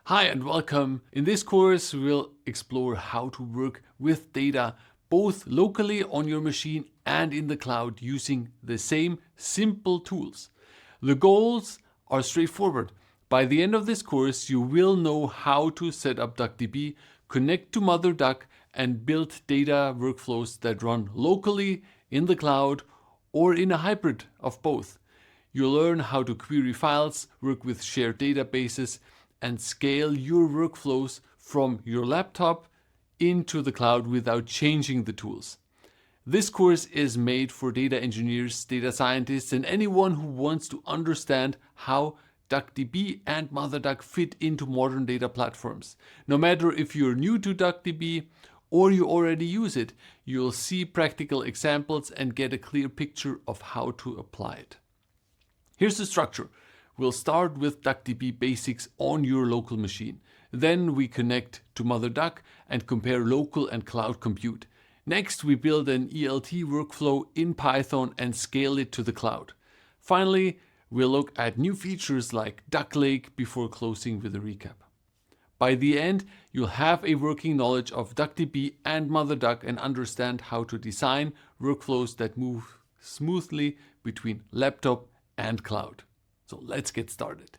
Hi and welcome. In this course, we'll explore how to work with data both locally on your machine and in the cloud using the same simple tools. The goals are straightforward. By the end of this course, you will know how to set up DuckDB, connect to MotherDuck, and build data workflows that run locally, in the cloud, or in a hybrid of both. You'll learn how to query files, work with shared databases, and scale your workflows from your laptop into the cloud without changing the tools. This course is made for data engineers, data scientists, and anyone who wants to understand how DuckDB and MotherDuck fit into modern data platforms. No matter if you're new to DuckDB or you already use it, you'll see practical examples and get a clear picture of how to apply it. Here's the structure. We'll start with DuckDB basics on your local machine. Then we connect to MotherDuck and compare local and cloud compute. Next, we build an ELT workflow in Python and scale it to the cloud. Finally, we'll look at new features like Duck Lake before closing with a recap. By the end, you'll have a working knowledge of DuckDB and MotherDuck and understand how to design workflows that move smoothly between laptop and cloud. So let's get started.